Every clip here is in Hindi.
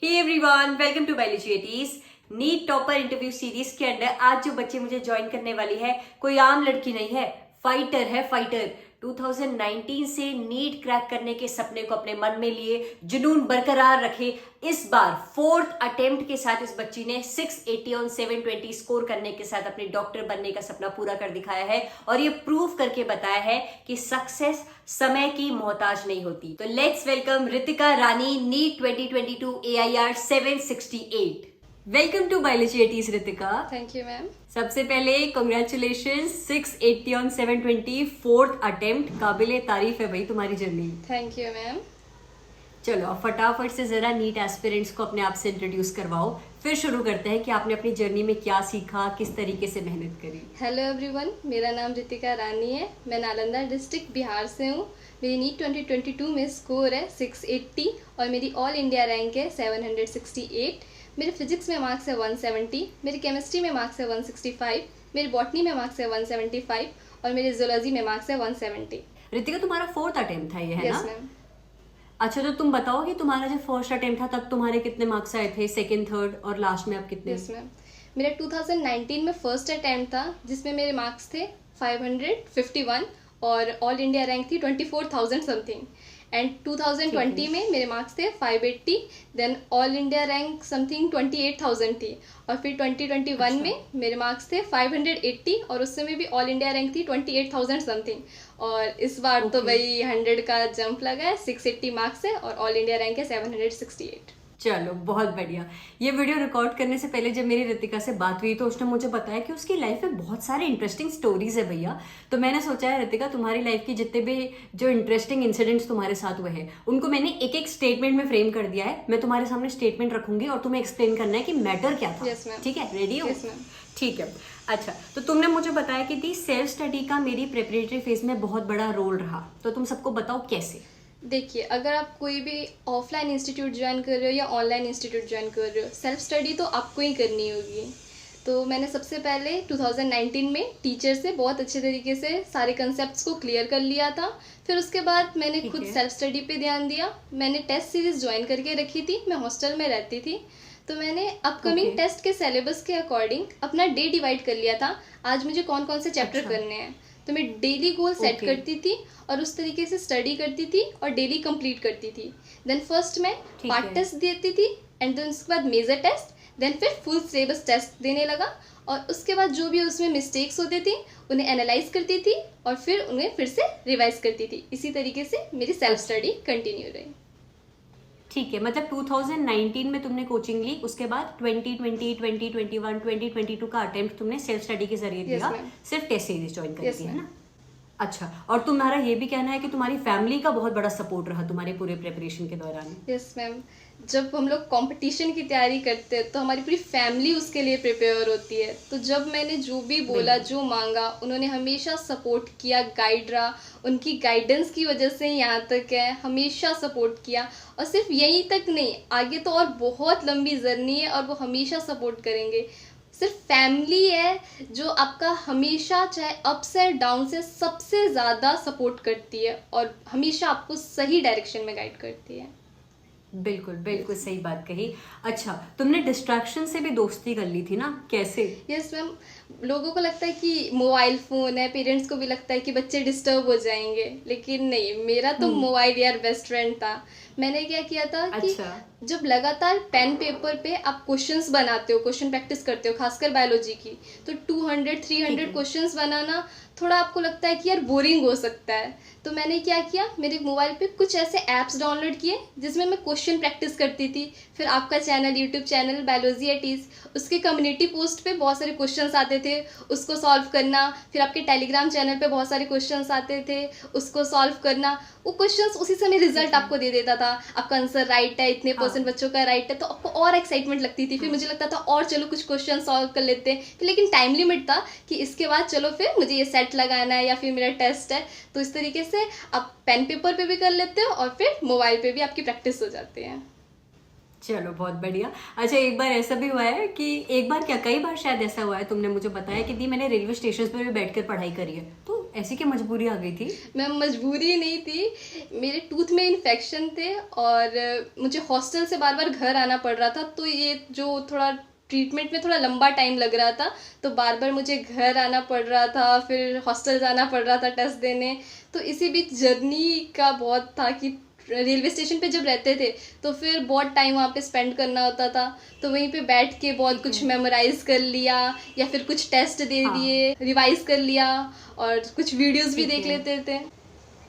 Hey everyone, welcome to biology NEET topper interview series के अंदर आज जो बच्चे मुझे ज्वाइन करने वाली है कोई आम लड़की नहीं है, फाइटर है फाइटर। 2019 से नीट क्रैक करने के सपने को अपने मन में लिए, जुनून बरकरार रखे। इस बार 4th अटेम्प्ट के साथ इस बच्ची ने 680 on 720 स्कोर करने के साथ अपने डॉक्टर बनने का सपना पूरा कर दिखाया है और ये प्रूव करके बताया है कि सक्सेस समय की मोहताज नहीं होती। तो let's welcome Ritika Rani, NEET 2022 AIR 768। Welcome to biology Ritika. Thank you ma'am. सबसे पहले कॉन्ग्रेचुलेशन, 680 on 720 4th अटेम्प्ट। काबिले तारीफ है भाई तुम्हारी जर्नी। Thank you ma'am. चलो अब फटाफट से जरा नीट एस्पिरेंट्स को अपने आप से इंट्रोड्यूस करवाओ, फिर शुरू करते हैं कि आपने अपनी जर्नी में क्या सीखा, किस तरीके से मेहनत करी। हेलो एवरीवन, मेरा नाम रितिका रानी है। मैं नालंदा डिस्ट्रिक्ट बिहार से हूँ। मेरी नीट 2022 में स्कोर है 680 और मेरी ऑल इंडिया रैंक है 768। मेरे फिजिक्स में मार्क्स है 170, मेरी केमिस्ट्री में मार्क्स है 165, मेरी बॉटनी में मार्क्स है 175 और मेरी जूलॉजी में मार्क्स है 170। रितिका तुम्हारा 4th अटेम्प्ट था ये, है ना? Yes ma'am. अच्छा, तो तुम बताओ कि तुम्हारा जब फर्स्ट अटेम्प्ट था तब तुम्हारे कितने मार्क्स आए थे, सेकंड, थर्ड और लास्ट में अब कितने? यस मैम, मेरा 2019 में फर्स्ट अटेम्प्ट था जिसमें मेरे मार्क्स थे 551 और ऑल इंडिया रैंक थी 24,000 समथिंग। एंड 2020 में मेरे मार्क्स थे 580, then all India rank something 28,000 थी। और फिर 2021 में मेरे मार्क्स थे 580 और उस समय भी ऑल इंडिया रैंक थी 28,000 समथिंग। और इस बार तो भाई 100 का जंप लगा है, 680 मार्क्स है और ऑल इंडिया रैंक है 768। चलो बहुत बढ़िया। ये वीडियो रिकॉर्ड करने से पहले जब मेरी रितिका से बात हुई तो उसने मुझे बताया कि उसकी लाइफ में बहुत सारे इंटरेस्टिंग स्टोरीज है भैया। तो मैंने सोचा है रितिका, तुम्हारी लाइफ की जितने भी जो इंटरेस्टिंग इंसिडेंट्स तुम्हारे साथ हुए हैं उनको मैंने एक एक स्टेटमेंट में फ्रेम कर दिया है। मैं तुम्हारे सामने स्टेटमेंट रखूंगी और तुम्हें एक्सप्लेन करना है कि मैटर क्या था। Yes, ma'am. ठीक है, रेडी हो? Yes, ma'am. ठीक है। अच्छा, तो तुमने मुझे बताया कि सेल्फ स्टडी का मेरी प्रिपरेटरी फेज में बहुत बड़ा रोल रहा, तो तुम सबको बताओ कैसे। देखिए, अगर आप कोई भी ऑफलाइन इंस्टीट्यूट ज्वाइन कर रहे हो या ऑनलाइन इंस्टीट्यूट ज्वाइन कर रहे हो, सेल्फ स्टडी तो आपको ही करनी होगी। तो मैंने सबसे पहले 2019 में टीचर से बहुत अच्छे तरीके से सारे कंसेप्ट्स को क्लियर कर लिया था। फिर उसके बाद मैंने खुद सेल्फ स्टडी पे ध्यान दिया। मैंने टेस्ट सीरीज ज्वाइन करके रखी थी, मैं हॉस्टल में रहती थी। तो मैंने अपकमिंग टेस्ट के सिलेबस के अकॉर्डिंग अपना डे डिवाइड कर लिया था, आज मुझे कौन कौन से चैप्टर करने हैं। तो मैं डेली गोल सेट करती थी और उस तरीके से स्टडी करती थी और डेली कंप्लीट करती थी। देन फर्स्ट मैं पार्ट टेस्ट देती थी एंड देन उसके बाद मेजर टेस्ट, देन फिर फुल सिलेबस टेस्ट देने लगा। और उसके बाद जो भी उसमें मिस्टेक्स होती थी उन्हें एनालाइज करती थी और फिर उन्हें फिर से रिवाइज करती थी। इसी तरीके से मेरी सेल्फ स्टडी कंटिन्यू रही। ठीक है, मतलब 2019 में तुमने कोचिंग ली, उसके बाद 2020, 2021, 2022 का अटेम्प्ट तुमने सेल्फ स्टडी के जरिए दिया। सिर्फ टेस्ट सीरीज ज्वाइन करी थी, है ना? अच्छा, और तुम्हारा ये भी कहना है कि तुम्हारी फैमिली का बहुत बड़ा सपोर्ट रहा तुम्हारे पूरे प्रिपरेशन के दौरान। यस मैम, जब हम लोग कंपटीशन की तैयारी करते हैं तो हमारी पूरी फैमिली उसके लिए प्रिपेयर होती है। तो जब मैंने जो भी बोला, जो मांगा, उन्होंने हमेशा सपोर्ट किया, गाइड रहा। उनकी गाइडेंस की वजह से यहाँ तक है, हमेशा सपोर्ट किया। और सिर्फ यहीं तक नहीं, आगे तो और बहुत लंबी जर्नी है और वो हमेशा सपोर्ट करेंगे। सिर्फ फैमिली है जो आपका हमेशा, चाहे अप्स एंड डाउन से, सबसे ज़्यादा सपोर्ट करती है और हमेशा आपको सही डायरेक्शन में गाइड करती है। बिल्कुल बिल्कुल सही बात कही। अच्छा, तुमने डिस्ट्रैक्शन से भी दोस्ती कर ली थी ना, कैसे? यस मैम, लोगों को लगता है कि मोबाइल फ़ोन है, पेरेंट्स को भी लगता है कि बच्चे डिस्टर्ब हो जाएंगे, लेकिन नहीं, मेरा तो मोबाइल यार बेस्ट फ्रेंड था। मैंने क्या किया था कि जब लगातार पेन पेपर पे आप क्वेश्चंस बनाते हो, क्वेश्चन प्रैक्टिस करते हो, खासकर बायोलॉजी की, तो 200-300 क्वेश्चंस बनाना थोड़ा आपको लगता है कि यार बोरिंग हो सकता है। तो मैंने क्या किया, मेरे मोबाइल पे कुछ ऐसे ऐप्स डाउनलोड किए जिसमें मैं क्वेश्चन प्रैक्टिस करती थी। फिर आपका channel, YouTube channel Biology at Ease, उसके कम्युनिटी पोस्ट पे बहुत सारे क्वेश्चंस आते थे, उसको सॉल्व करना। फिर आपके टेलीग्राम चैनल पे बहुत सारे क्वेश्चंस आते थे, उसको सॉल्व करना। वो क्वेश्चंस उसी समय रिजल्ट आपको दे देता था, आपका आंसर राइट है, इतने % बच्चों का राइट है, तो आपको और एक्साइटमेंट लगती थी। फिर मुझे लगता था और चलो कुछ क्वेश्चन सॉल्व कर लेते हैं। फिर लेकिन टाइम लिमिट था कि इसके बाद चलो फिर मुझे ये सेट लगाना है या फिर मेरा टेस्ट है। तो इस तरीके से आप पेन पेपर पे भी कर लेते हो और फिर मोबाइल पे भी आपकी प्रैक्टिस हो जाती है। चलो बहुत बढ़िया। अच्छा, एक बार ऐसा भी हुआ है कि एक बार क्या, कई बार शायद ऐसा हुआ है, तुमने मुझे बताया कि दी मैंने रेलवे स्टेशन पर भी बैठकर पढ़ाई करी है, तो ऐसी क्या मजबूरी आ गई थी? मैं मजबूरी नहीं थी, मेरे टूथ में इन्फेक्शन थे और मुझे हॉस्टल से बार बार घर आना पड़ रहा था, तो ये जो थोड़ा ट्रीटमेंट में थोड़ा लंबा टाइम लग रहा था, तो बार बार मुझे घर आना पड़ रहा था, फिर हॉस्टल जाना पड़ रहा था टेस्ट देने। तो इसी बीच जर्नी का बहुत था कि रेलवे स्टेशन पे जब रहते थे तो फिर बहुत टाइम वहाँ पे स्पेंड करना होता था, तो वहीं पे बैठ के बहुत कुछ मेमोराइज कर लिया या फिर कुछ टेस्ट दे दिए, रिवाइज कर लिया और कुछ वीडियोस भी देख लेते थे।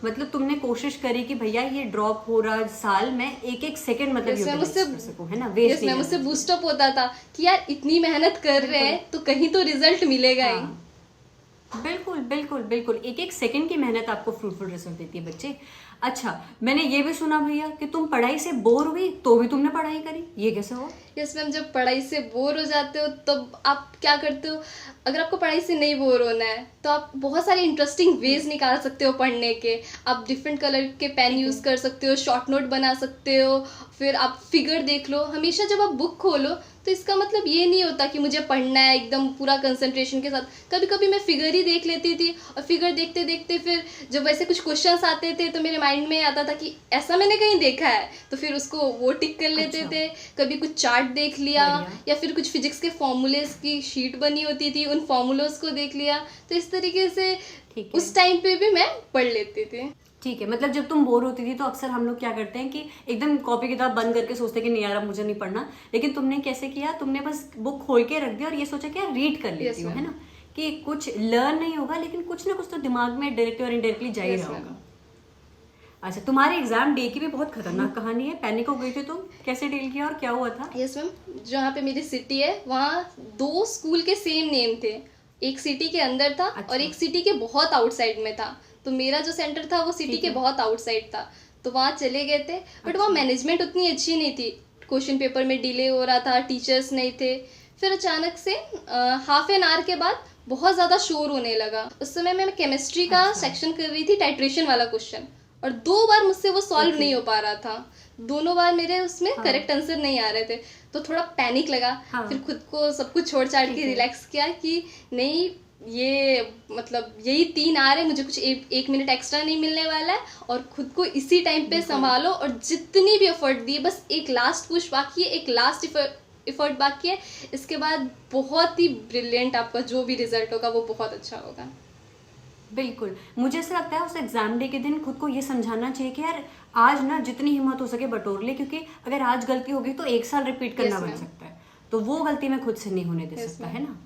मतलब तुमने कोशिश करी कि भैया ये ड्रॉप हो रहा साल में एक एक सेकंड मतलब यूटिलाइज कर सकूं, है ना, वेस्ट नहीं। मुझसे बूस्टअप होता था कि यार इतनी मेहनत कर रहे हैं तो कहीं तो रिजल्ट मिलेगा ही। बिल्कुल बिल्कुल बिल्कुल, एक एक सेकंड की मेहनत आपको फ्रूटफुल रिजल्ट देती है बच्चे। अच्छा, मैंने ये भी सुना भैया कि तुम पढ़ाई से बोर हुई तो भी तुमने पढ़ाई करी, ये कैसे हुआ? यस मैम, जब पढ़ाई से बोर हो जाते हो तब आप क्या करते हो, अगर आपको पढ़ाई से नहीं बोर होना है तो आप बहुत सारे इंटरेस्टिंग वेज निकाल सकते हो पढ़ने के। आप डिफरेंट कलर के पेन यूज़ कर सकते हो, शॉर्ट नोट बना सकते हो, फिर आप फिगर देख लो। हमेशा जब आप बुक खोलो तो इसका मतलब ये नहीं होता कि मुझे पढ़ना है एकदम पूरा कंसंट्रेशन के साथ। कभी कभी मैं फिगर ही देख लेती थी और फिगर देखते देखते फिर जब वैसे कुछ क्वेश्चंस आते थे तो मेरे माइंड में आता था कि ऐसा मैंने कहीं देखा है, तो फिर उसको वो टिक कर लेते थे। कभी कुछ चार्ट देख लिया या फिर कुछ फिजिक्स के फॉर्मूलेस की शीट बनी होती थी, उन फॉर्मूलोस को देख लिया। तो इस तरीके से उस टाइम पे भी मैं पढ़ लेती थी। ठीक है, मतलब जब तुम बोर होती थी तो अक्सर हम लोग क्या करते हैं कि एकदम कॉपी किताब बंद करके सोचते कि नहीं यार अब मुझे नहीं पढ़ना, लेकिन तुमने कैसे किया, तुमने बस बुक खोल के रख दिया और ये सोचा कि यार रीड कर लेती हूँ, है ना, कि कुछ लर्न नहीं होगा लेकिन कुछ ना कुछ तो दिमाग में डायरेक्टली और इनडायरेक्टली जा ही रहा होगा। अच्छा, तुम्हारे एग्जाम डे की भी बहुत खतरनाक कहानी है, पैनिक हो गई थी तुम, कैसे डील किया और क्या हुआ था? यस मैम, जहाँ पे मेरी सिटी है वहाँ 2 स्कूल के सेम नेम थे, एक सिटी के अंदर था और एक सिटी के बहुत आउटसाइड में था। तो मेरा जो सेंटर था वो सिटी के बहुत आउटसाइड था, तो वहाँ चले गए थे। बट वहाँ मैनेजमेंट उतनी अच्छी नहीं थी, क्वेश्चन पेपर में डिले हो रहा था, टीचर्स नहीं थे। फिर अचानक से हाफ एन आवर के बाद बहुत ज़्यादा शोर होने लगा। उस समय मैं केमिस्ट्री का सेक्शन कर रही थी, टाइट्रेशन वाला क्वेश्चन, और 2 बार मुझसे वो सॉल्व नहीं हो पा रहा था। दोनों बार मेरे उसमें करेक्ट आंसर नहीं आ रहे थे, तो थोड़ा पैनिक लगा। फिर खुद को सब कुछ छोड़ छाड़ के रिलैक्स किया कि नहीं, ये मतलब यही 3 आ रहे, मुझे कुछ 1 मिनट एक्स्ट्रा नहीं मिलने वाला है, और खुद को इसी टाइम पे संभालो और जितनी भी एफर्ट दी, बस एक लास्ट पुश बाकी है, एक लास्ट एफर्ट बाकी है। इसके बाद बहुत ही ब्रिलियंट आपका जो भी रिजल्ट होगा वो बहुत अच्छा होगा। बिल्कुल, मुझे ऐसा लगता है उस एग्जाम डे के दिन खुद को ये समझाना चाहिए कि यार आज ना जितनी हिम्मत हो सके बटोर ले, क्योंकि अगर आज गलती होगी तो 1 साल रिपीट करना पड़ सकता है, तो वो गलती मैं खुद से नहीं होने दे सकता, है ना।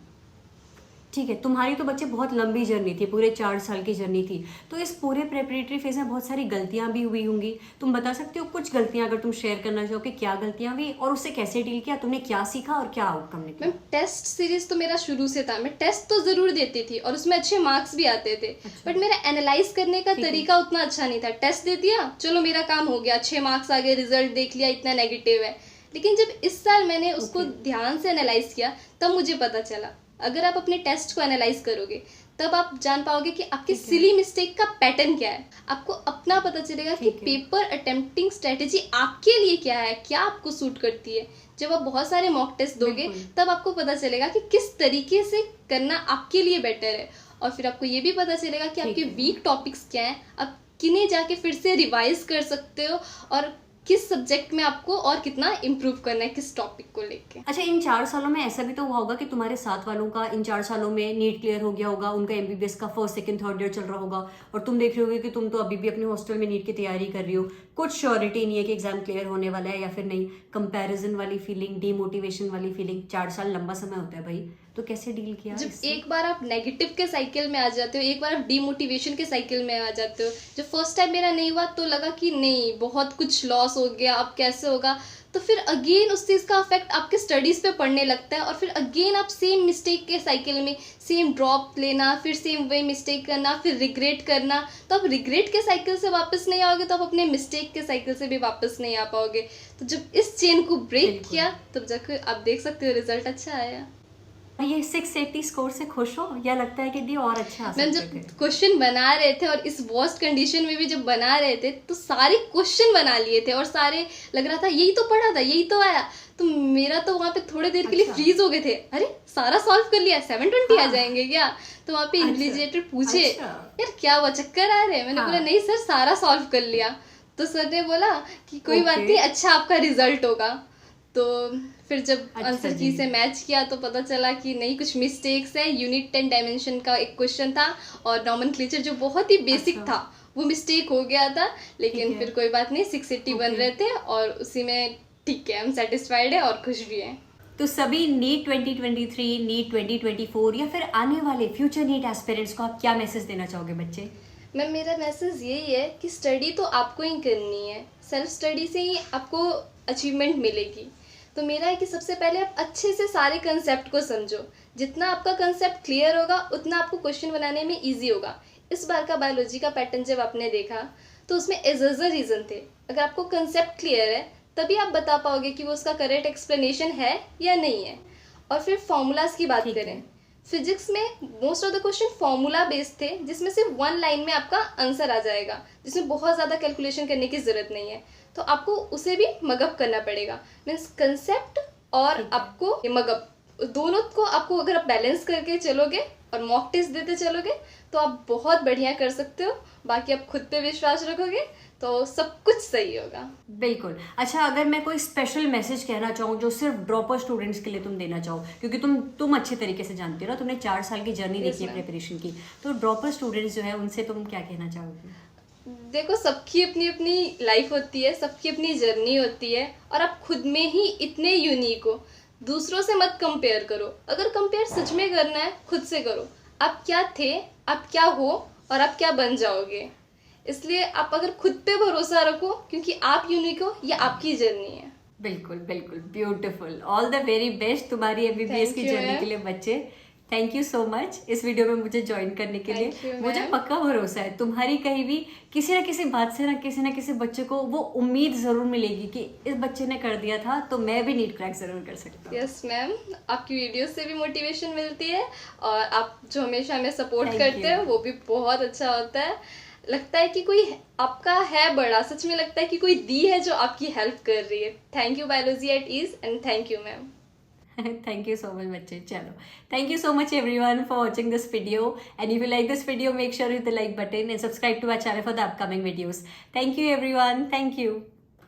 ठीक है, तुम्हारी तो बच्चे बहुत लंबी जर्नी थी, पूरे 4 साल की जर्नी थी, तो इस पूरे प्रेपरेटरी फेज में बहुत सारी गलतियां भी हुई होंगी। तुम बता सकते हो कुछ गलतियां अगर तुम शेयर करना चाहो कि क्या गलतियां हुई और उससे कैसे डील किया, तुमने क्या सीखा और क्या आउटकम निकला? मैम, टेस्ट सीरीज तो मेरा शुरू से था, मैं टेस्ट तो जरूर देती थी और उसमें अच्छे मार्क्स भी आते थे। बट मेरा एनालाइज करने का तरीका उतना अच्छा नहीं था। टेस्ट दे दिया, चलो मेरा काम हो गया, अच्छे मार्क्स आ गए, रिजल्ट देख लिया, इतना नेगेटिव है। लेकिन जब इस साल मैंने उसको ध्यान से एनालाइज किया तब मुझे पता चला, अगर आप अपने टेस्ट को एनालाइज करोगे तब आप जान पाओगे कि आपकी सिली मिस्टेक का पैटर्न क्या है। आपको अपना पता चलेगा कि पेपर अटेम्प्टिंग स्ट्रेटेजी आपके लिए क्या है, क्या आपको सूट करती है। जब आप बहुत सारे मॉक टेस्ट दोगे तब आपको पता चलेगा कि किस तरीके से करना आपके लिए बेटर है, और फिर आपको ये भी पता चलेगा कि आपके वीक टॉपिक्स क्या हैं, आप किन्हें जाके फिर से रिवाइज कर सकते हो और किस सब्जेक्ट में आपको और कितना इम्प्रूव करना है, किस टॉपिक को लेके। अच्छा, इन 4 सालों में ऐसा भी तो हुआ होगा कि तुम्हारे साथ वालों का इन 4 सालों में नीट क्लियर हो गया होगा, उनका एमबीबीएस का 1st, 2nd, 3rd ईयर चल रहा होगा, और तुम देख रहे होगे कि तुम तो अभी भी अपने हॉस्टल में नीट की तैयारी कर रही हो, कुछ श्योरिटी नहीं है कि एग्जाम क्लियर होने वाला है या फिर नहीं। कंपैरिजन वाली फीलिंग, डीमोटिवेशन वाली फीलिंग, 4 साल लंबा समय होता है भाई, तो कैसे डील किया? जब एक बार आप नेगेटिव के साइकिल में आ जाते हो, एक बार आप डीमोटिवेशन के साइकिल में आ जाते हो। जब फर्स्ट टाइम मेरा नहीं हुआ तो लगा कि नहीं, बहुत कुछ लॉस हो गया, अब कैसे होगा, तो फिर अगेन उस चीज़ का इफेक्ट आपके स्टडीज़ पे पड़ने लगता है, और फिर अगेन आप सेम मिस्टेक के साइकिल में, सेम ड्रॉप लेना, फिर सेम वही मिस्टेक करना, फिर रिग्रेट करना। तो आप रिग्रेट के साइकिल से वापस नहीं आओगे तो आप अपने मिस्टेक के साइकिल से भी वापस नहीं आ पाओगे। तो जब इस चेन को ब्रेक किया तब जाकर आप देख सकते हो रिजल्ट अच्छा आया। ये 680 स्कोर से खुश हो या लगता है कि दी और अच्छा आ सकते थे? मैम, जब क्वेश्चन बना रहे थे और इस वर्स्ट कंडीशन में भी जब बना रहे थे तो सारे क्वेश्चन बना लिए थे और सारे लग रहा था यही तो पढ़ा था, यही तो आया, तो मेरा तो वहाँ पे थोड़ी देर के लिए अच्छा। फ्रीज हो गए थे, अरे सारा सॉल्व कर लिया, 720 आ जाएंगे क्या? तो वहाँ पे अच्छा। इन्विजिलेटर पूछे अच्छा। यार क्या हुआ, चक्कर आ रहे हैं? मैंने हाँ। बोला नहीं सर, सारा सॉल्व कर लिया। तो सर ने बोला कि कोई बात ओके। नहीं, अच्छा आपका रिजल्ट होगा। तो फिर जब अच्छा आंसर जी। की से मैच किया तो पता चला कि नहीं, कुछ मिस्टेक्स है। यूनिट 10 डायमेंशन का एक क्वेश्चन था और नॉमेनक्लेचर जो बहुत ही बेसिक अच्छा। था वो मिस्टेक हो गया था, लेकिन ठीक है। फिर कोई बात नहीं, 680 बन ओके। रहे थे और उसी में ठीक है, हम सेटिस्फाइड है और खुश भी हैं। तो सभी नीट 2023, नीट 2024 या फिर आने वाले फ्यूचर नीट एस्पिरेंट्स को आप क्या मैसेज देना चाहोगे बच्चे? मैम मेरा मैसेज यही है कि स्टडी तो आपको ही करनी है, सेल्फ स्टडी से ही आपको अचीवमेंट मिलेगी। तो मेरा है कि सबसे पहले आप अच्छे से सारे कंसेप्ट को समझो। जितना आपका कंसेप्ट क्लियर होगा उतना आपको क्वेश्चन बनाने में इजी होगा। इस बार का बायोलॉजी का पैटर्न जब आपने देखा तो उसमें एजर रीजन थे। अगर आपको कंसेप्ट क्लियर है तभी आप बता पाओगे कि वो उसका करेक्ट एक्सप्लेनेशन है या नहीं है। और फिर फॉर्मूलाज की बात ठीक है। करें, फिजिक्स में most of the question formula based थे, जिसमें सिर्फ 1 लाइन में आपका आंसर आ जाएगा, जिसमें बहुत ज़्यादा कैलकुलेशन करने की ज़रूरत नहीं है। तो आपको उसे भी मगअप करना पड़ेगा। मीन्स कंसेप्ट और ठीक है। आपको ये मगअप, दोनों को आपको अगर आप बैलेंस करके चलोगे और मॉक टेस्ट देते चलोगे तो आप बहुत बढ़िया कर सकते हो। बाकी आप खुद पे विश्वास रखोगे तो सब कुछ सही होगा। बिल्कुल। अच्छा, अगर मैं कोई स्पेशल मैसेज कहना चाहूँ जो सिर्फ ड्रॉपर स्टूडेंट्स के लिए तुम देना चाहो, क्योंकि तुम अच्छे तरीके से जानते हो ना, तुमने 4 साल की जर्नी देखी है प्रिपरेशन की, तो ड्रॉपर स्टूडेंट्स जो है उनसे तुम क्या कहना चाहोगे? देखो, सबकी अपनी अपनी लाइफ होती है, सबकी अपनी जर्नी होती है और आप खुद में ही इतने यूनिक हो। दूसरों से मत कंपेयर करो। अगर कंपेयर सच में करना है खुद से करो। आप क्या थे, आप क्या हो और आप क्या बन जाओगे। इसलिए आप अगर खुद पे भरोसा रखो, क्योंकि आप यूनिक हो, ये आपकी जर्नी है। बिल्कुल बिल्कुल, beautiful. All the very best तुम्हारी एमबीबीएस Thank की you, जर्नी ma'am. के लिए बच्चे। थैंक यू सो मच इस वीडियो में मुझे ज्वाइन करने के Thank लिए। you, मुझे ma'am. पक्का भरोसा है तुम्हारी कहीं भी किसी ना किसी बात से ना किसी बच्चे को वो उम्मीद जरूर मिलेगी कि इस बच्चे ने कर दिया था तो मैं भी नीट क्रैक जरूर कर सकता हूँ। यस मैम, आपकी वीडियो से भी मोटिवेशन मिलती है और आप जो हमेशा हमें सपोर्ट Thank करते you. हो वो भी बहुत अच्छा होता है। लगता है कि कोई आपका है बड़ा, सच में लगता है कि कोई दी है जो आपकी हेल्प कर रही है। Thank you Biology at Ease and thank you ma'am. Thank you so much बच्चे। चलो, thank you so much everyone for watching this video, and if you like this video make sure you hit the like button and subscribe to our channel for the upcoming videos. Thank you everyone. Thank you.